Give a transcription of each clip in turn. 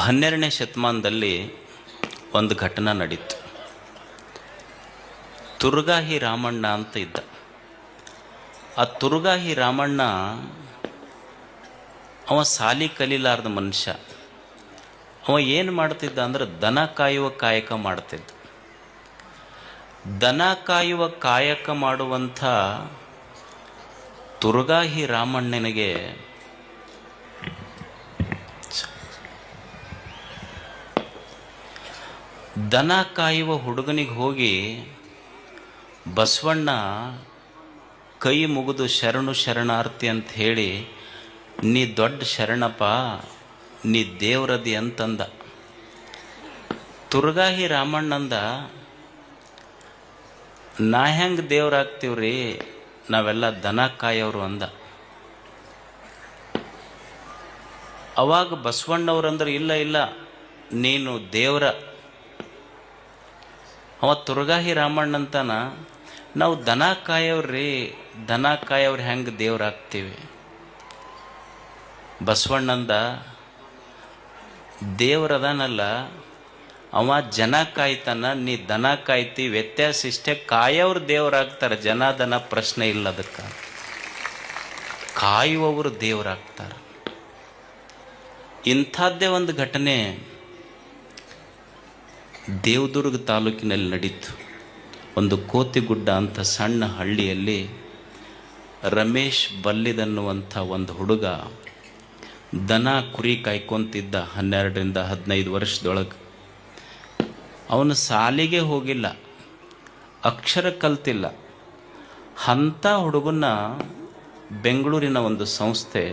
12ನೇ ಶತಮಾನದಲ್ಲಿ ಒಂದು ಘಟನೆ ನಡೀತು. ತುರುಗಾಹಿ ರಾಮಣ್ಣ ಅಂತ ಇದ್ದ. ಆ ತುರುಗಾಹಿ ರಾಮಣ್ಣ ಅವ ಸಾಲಿ ಕಲೀಲಾರ್ದ ಮನುಷ್ಯ. ಅವ ಏನು ಮಾಡ್ತಿದ್ದ ಅಂದ್ರೆ ದನ ಕಾಯುವ ಕಾಯಕ ಮಾಡ್ತಿದ್ದ. ದನ ಕಾಯುವ ಕಾಯಕ ಮಾಡುವಂಥ ತುರುಗಾಹಿ ರಾಮಣ್ಣನಿಗೆ ದನ ಕಾಯುವ ಹುಡುಗನಿಗೆ ಹೋಗಿ ಬಸವಣ್ಣ ಕೈ ಮುಗಿದು ಶರಣು ಶರಣಾರ್ಥಿ ಅಂತ ಹೇಳಿ, ನೀ ದೊಡ್ಡ ಶರಣಪ್ಪ, ನೀ ದೇವ್ರದಿ ಅಂತಂದ. ತುರುಗಾಹಿ ರಾಮಣ್ಣಂದ, ನಾ ಹೆಂಗೆ ದೇವ್ರಾಗ್ತೀವ್ರಿ, ನಾವೆಲ್ಲ ದನ ಕಾಯೋರು ಅಂದ. ಅವಾಗ ಬಸವಣ್ಣವ್ರಂದ್ರೆ, ಇಲ್ಲ ಇಲ್ಲ ನೀನು ದೇವ್ರ. ಅವ ತುರುಗಾಹಿ ರಾಮಣ್ಣಂತಾನ, ನಾವು ದನ ಕಾಯವ್ರಿ, ದನ ಕಾಯವ್ರಿ ಹೆಂಗೆ ದೇವ್ರಾಗ್ತೀವಿ. ಬಸವಣ್ಣಂದ, ದೇವ್ರದಾನಲ್ಲ ಅವ ಜನ ಕಾಯ್ತಾನ, ನೀ ದನ ಕಾಯ್ತಿ, ವ್ಯತ್ಯಾಸ ಇಷ್ಟೇ, ಕಾಯವ್ರು ದೇವರಾಗ್ತಾರೆ, ಜನ ದನ ಪ್ರಶ್ನೆ ಇಲ್ಲ. ಅದಕ್ಕೆ ಕಾಯುವವರು ದೇವರಾಗ್ತಾರೆ. ಇಂಥದ್ದೇ ಒಂದು ಘಟನೆ ದೇವದುರ್ಗ ತಾಲೂಕಿನಲ್ಲಿ ನಡೀತು. ಒಂದು ಕೋತಿಗುಡ್ಡ ಅಂತ ಸಣ್ಣ ಹಳ್ಳಿಯಲ್ಲಿ ರಮೇಶ್ ಬಲ್ಲಿದನ್ನುವಂಥ ಒಂದು ಹುಡುಗ ದನ ಕುರಿ ಕಾಯ್ಕೊಂತಿದ್ದ. 12ರಿಂದ 15 ವರ್ಷದೊಳಗೆ. ಅವನು ಸಾಲಿಗೆ ಹೋಗಿಲ್ಲ, ಅಕ್ಷರ ಕಲ್ತಿಲ್ಲ. ಅಂಥ ಹುಡುಗನ್ನ ಬೆಂಗಳೂರಿನ ಒಂದು ಸಂಸ್ಥೆ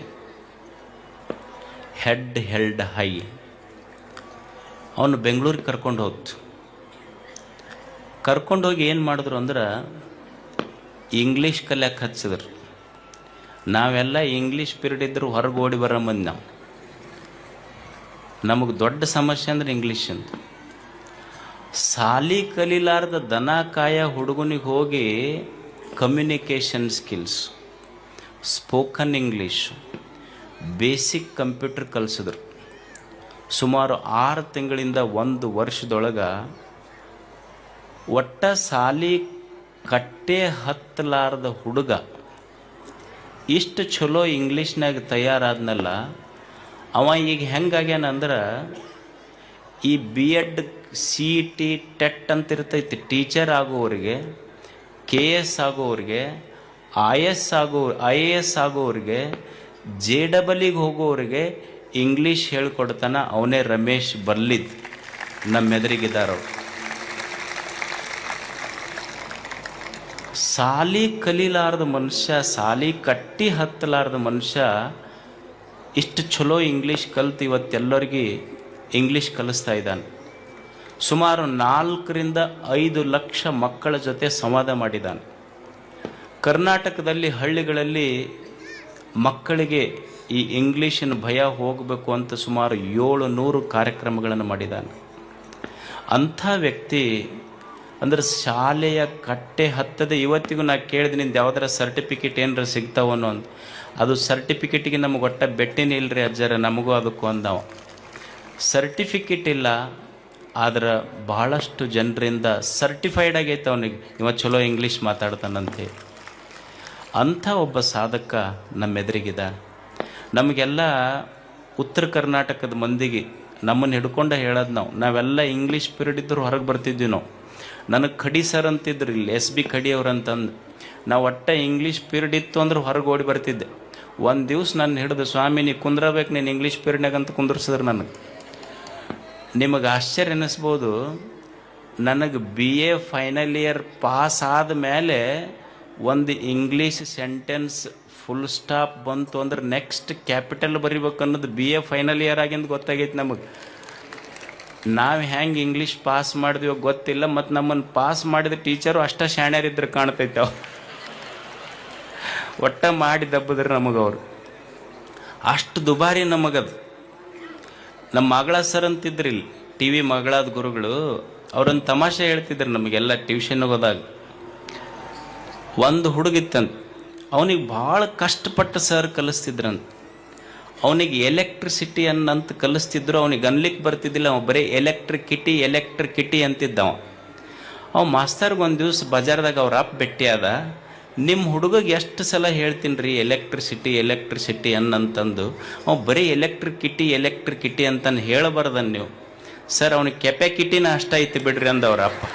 ಹೆಡ್ ಹೆಲ್ಡ್ ಹೈ ಅವನು ಬೆಂಗಳೂರಿಗೆ ಕರ್ಕೊಂಡು ಹೋಗ್ತು. ಕರ್ಕೊಂಡೋಗಿ ಏನು ಮಾಡಿದ್ರು ಅಂದ್ರೆ ಇಂಗ್ಲೀಷ್ ಕಲಿಯಕ್ಕೆ ಹಚ್ಚಿದ್ರು. ನಾವೆಲ್ಲ ಇಂಗ್ಲೀಷ್ ಪೀರಿಯಡ್ ಇದ್ದರೂ ಹೊರಗೆ ಓಡಿ ಬರೋ ಮಂದಿ ನಾವು. ನಮಗೆ ದೊಡ್ಡ ಸಮಸ್ಯೆ ಅಂದ್ರೆ ಇಂಗ್ಲೀಷ್ ಅಂತ. ಸಾಲಿ ಕಲೀಲಾರ್ದ ದನ ಕಾಯ ಹುಡುಗನಿಗೆ ಹೋಗಿ communication skills, spoken English, basic computer ಕಲಿಸಿದ್ರು. ಸುಮಾರು 6 ತಿಂಗಳಿಂದ 1 ವರ್ಷದೊಳಗೆ ಒಟ್ಟ ಸಾಲಿ ಕಟ್ಟೆ ಹತ್ತಲಾರ್ದ ಹುಡುಗ ಇಷ್ಟು ಚಲೋ ಇಂಗ್ಲೀಷ್ನಾಗ ತಯಾರಾದ್ನಲ್ಲ. ಅವ ಈಗ ಹೆಂಗಾಗ್ಯಾನಂದ್ರೆ, ಈ BEd CET ಟೆಟ್ ಅಂತ ಇರ್ತೈತಿ, ಟೀಚರ್ ಆಗೋರಿಗೆ, KS ಆಗೋರಿಗೆ, IAS ಆಗೋರಿಗೆ, JEE ಹೋಗೋರಿಗೆ ಇಂಗ್ಲೀಷ್ ಹೇಳ್ಕೊಡ್ತಾನ. ಅವನೇ ರಮೇಶ್ ಬಲ್ಲಿದ್, ನಮ್ಮೆದುರಿಗಿದ್ದಾರವ್ರು. ಸಾಲಿ ಕಲೀಲಾರ್ದ ಮನುಷ್ಯ, ಸಾಲಿ ಕಟ್ಟಿ ಹತ್ತಲಾರ್ದ ಮನುಷ್ಯ ಇಷ್ಟು ಚಲೋ ಇಂಗ್ಲೀಷ್ ಕಲ್ತು ಇವತ್ತೆಲ್ಲರಿಗೆ ಇಂಗ್ಲೀಷ್ ಕಲಿಸ್ತಾ ಇದ್ದಾನೆ. ಸುಮಾರು 4ರಿಂದ 5 ಲಕ್ಷ ಮಕ್ಕಳ ಜೊತೆ ಸಂವಾದ ಮಾಡಿದ್ದಾನೆ. ಕರ್ನಾಟಕದಲ್ಲಿ ಹಳ್ಳಿಗಳಲ್ಲಿ ಮಕ್ಕಳಿಗೆ ಈ ಇಂಗ್ಲೀಷಿನ ಭಯ ಹೋಗಬೇಕು ಅಂತ ಸುಮಾರು 700 ಕಾರ್ಯಕ್ರಮಗಳನ್ನು ಮಾಡಿದ್ದಾನೆ. ಅಂಥ ವ್ಯಕ್ತಿ ಅಂದ್ರೆ ಶಾಲೆಯ ಕಟ್ಟೆ ಹತ್ತದೆ. ಇವತ್ತಿಗೂ ನಾ ಕೇಳಿದೆ, ನಿಂದು ಯಾವ್ದಾರ ಸರ್ಟಿಫಿಕೇಟ್ ಏನಾರ ಸಿಗ್ತಾವನ್ನೋ ಅಂತ. ಅದು ಸರ್ಟಿಫಿಕೇಟಿಗೆ ನಮಗೆ ಒಟ್ಟ ಬೆಟ್ಟಿನೇ ಇಲ್ಲರಿ ಅಜ್ಜರ, ನಮಗೂ ಅದಕ್ಕೂ ಅಂದವ. ಸರ್ಟಿಫಿಕೇಟ್ ಇಲ್ಲ, ಆದ್ರೆ ಬಹಳಷ್ಟು ಜನರಿಂದ ಸರ್ಟಿಫೈಡ್ ಆಗೈತೆ ಅವನಿಗೆ, ಇವ ಚಲೋ ಇಂಗ್ಲೀಷ್ ಮಾತಾಡ್ತಾನಂತೆ. ಅಂಥ ಒಬ್ಬ ಸಾಧಕ ನಮ್ಮೆದುರಿಗಿದ. ನಮಗೆಲ್ಲ ಉತ್ತರ ಕರ್ನಾಟಕದ ಮಂದಿಗೆ ನಮ್ಮನ್ನು ಹಿಡ್ಕೊಂಡ ಹೇಳೋದು, ನಾವೆಲ್ಲ ಇಂಗ್ಲೀಷ್ ಪೀರಿಯಡ್ ಇದ್ದರೂ ಹೊರಗೆ ಬರ್ತಿದ್ವಿ ನಾವು. ನನಗೆ ಖಡಿ ಸರ್ ಅಂತಿದ್ರು ಇಲ್ಲಿ, SB ಖಡಿ ಅವ್ರು ಅಂತಂದು. ನಾವು ಒಟ್ಟ ಇಂಗ್ಲೀಷ್ ಪೀರಿಯಡ್ ಇತ್ತು ಅಂದ್ರೆ ಹೊರಗೆ ಓಡಿ ಬರ್ತಿದ್ದೆ. ಒಂದು ದಿವ್ಸ ನನ್ನ ಹಿಡಿದು, ಸ್ವಾಮಿ ನೀ ಕುಂದ್ರಬೇಕು, ನೀನು ಇಂಗ್ಲೀಷ್ ಪೀರಿಯಡ್ನಾಗ ಅಂತ ಕುಂದ್ರಿಸಿದ್ರು ನನಗೆ. ನಿಮಗೆ ಆಶ್ಚರ್ಯ ಅನ್ನಿಸ್ಬೋದು, ನನಗೆ BA ಫೈನಲ್ ಇಯರ್ ಪಾಸ್ ಆದಮೇಲೆ ಒಂದು ಇಂಗ್ಲೀಷ್ ಸೆಂಟೆನ್ಸ್ ಫುಲ್ ಸ್ಟಾಪ್ ಬಂತು ಅಂದ್ರೆ ನೆಕ್ಸ್ಟ್ ಕ್ಯಾಪಿಟಲ್ ಬರಿಬೇಕು ಅನ್ನೋದು BA ಫೈನಲ್ ಇಯರ್ ಆಗಿಂದ ಗೊತ್ತಾಗೈತೆ ನಮಗೆ. ನಾವು ಹೆಂಗೆ ಇಂಗ್ಲೀಷ್ ಪಾಸ್ ಮಾಡಿದ್ವಿ ಗೊತ್ತಿಲ್ಲ, ಮತ್ತು ನಮ್ಮನ್ನು ಪಾಸ್ ಮಾಡಿದ ಟೀಚರು ಅಷ್ಟ ಶಾಣ್ಯರಿದ್ರೆ ಕಾಣ್ತೈತೆ. ಅವು ಒಟ್ಟ ಮಾಡಿ ದಬ್ಬದ್ರೆ ನಮಗವ್ರು ಅಷ್ಟು ದುಬಾರಿ ನಮಗದು. ನಮ್ಮ ಮಗಳ ಸರ್ ಅಂತಿದ್ರು ಇಲ್ಲಿ, TV ಮಗಳಾದ ಗುರುಗಳು, ಅವ್ರೊಂದು ತಮಾಷೆ ಹೇಳ್ತಿದ್ರು ನಮಗೆಲ್ಲ ಟ್ಯೂಷನ್ಗೆ ಹೋದಾಗ. ಒಂದು ಹುಡುಗಿತ್ತಂತ, ಅವನಿಗೆ ಭಾಳ ಕಷ್ಟಪಟ್ಟು ಸರ್ ಕಲಿಸ್ತಿದ್ರಂತ. ಅವನಿಗೆ ಎಲೆಕ್ಟ್ರಿಸಿಟಿ ಅನ್ನಂತ ಕಲಿಸ್ತಿದ್ರು, ಅವನಿಗೆ ಅನ್ಲಿಕ್ಕೆ ಬರ್ತಿದ್ದಿಲ್ಲ. ಅವ ಬರೀ ಎಲೆಕ್ಟ್ರಿಕಿಟಿ ಅಂತಿದ್ದವ. ಅವ ಮಾಸ್ತರ್ಗೆ ಒಂದು ದಿವ್ಸ ಬಜಾರ್ದಾಗ ಅವ್ರ ಅಪ್ಪ ಭೇಟಿಯಾದ. ನಿಮ್ಮ ಹುಡುಗಗೆ ಎಷ್ಟು ಸಲ ಹೇಳ್ತೀನಿ ರೀ ಎಲೆಕ್ಟ್ರಿಸಿಟಿ ಅನ್ನಂತಂದು, ಅವ ಬರೀ ಎಲೆಕ್ಟ್ರಿಕಿಟಿ ಅಂತಂದು ಹೇಳಬಾರ್ದನ್ ನೀವು. ಸರ್ ಅವನಿಗೆ ಕೆಪಾಕಿಟಿನ ಅಷ್ಟ ಐತಿ ಬಿಡ್ರಿ ಅಂದವ್ರ ಅಪ್ಪ.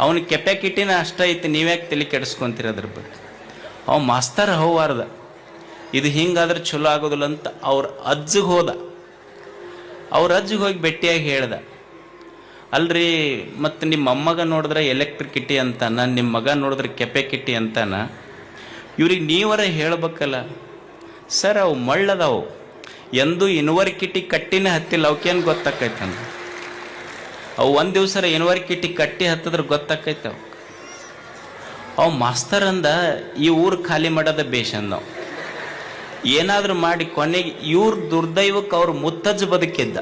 ಅವನಿಗೆ ಕೆಪಾಕಿಟಿನ ಅಷ್ಟ ಐತಿ, ನೀವ್ಯಾಕೆ ತಲೆ ಕೆಡಿಸ್ಕೊಂತೀರ ಅದ್ರ ಬಗ್ಗೆ. ಅವ ಮಾಸ್ತರ್ ಹೋವಾರ್ದ, ಇದು ಹಿಂಗಾದ್ರೆ ಚಲೋ ಆಗೋದಿಲ್ಲ ಅಂತ ಅವ್ರ ಅಜ್ಜಿಗೆ ಹೋದ. ಅವ್ರ ಅಜ್ಜಿಗೆ ಹೋಗಿ ಭೇಟಿಯಾಗಿ ಹೇಳ್ದ, ಅಲ್ರಿ ಮತ್ತು ನಿಮ್ಮ ಅಮ್ಮಗ ನೋಡಿದ್ರೆ ಎಲೆಕ್ಟ್ರಿಕಿಟಿ ಅಂತಾನ, ನಿಮ್ಮ ಮಗ ನೋಡಿದ್ರೆ ಕೆಪಾಕಿಟಿ ಅಂತಾನ, ಇವ್ರಿಗೆ ನೀವರ ಹೇಳ್ಬೇಕಲ್ಲ. ಸರ್ ಅವು ಮಳ್ಳದವು, ಎಂದೂ ಯೂನಿವರ್ಸಿಟಿ ಕಟ್ಟಿನೇ ಹತ್ತಿಲ್ಲ, ಅವಕ್ಕೇನು ಗೊತ್ತಾಕೈತಂದ. ಅವು ಒಂದು ದಿವ್ಸ ಯೂನಿವರ್ಸಿಟಿ ಕಟ್ಟಿ ಹತ್ತಿದ್ರೆ ಗೊತ್ತಾಕೈತೆ ಅವು. ಅವು ಮಾಸ್ತರ್ ಅಂದ, ಈ ಊರು ಖಾಲಿ ಮಾಡೋದ ಬೇಷ್ ಅಂದವು. ಏನಾದರೂ ಮಾಡಿ ಕೊನೆಗೆ ಇವ್ರ ದುರ್ದೈವಕ್ಕೆ ಅವ್ರ ಮುತ್ತಜ್ಜ ಬದುಕಿದ್ದ.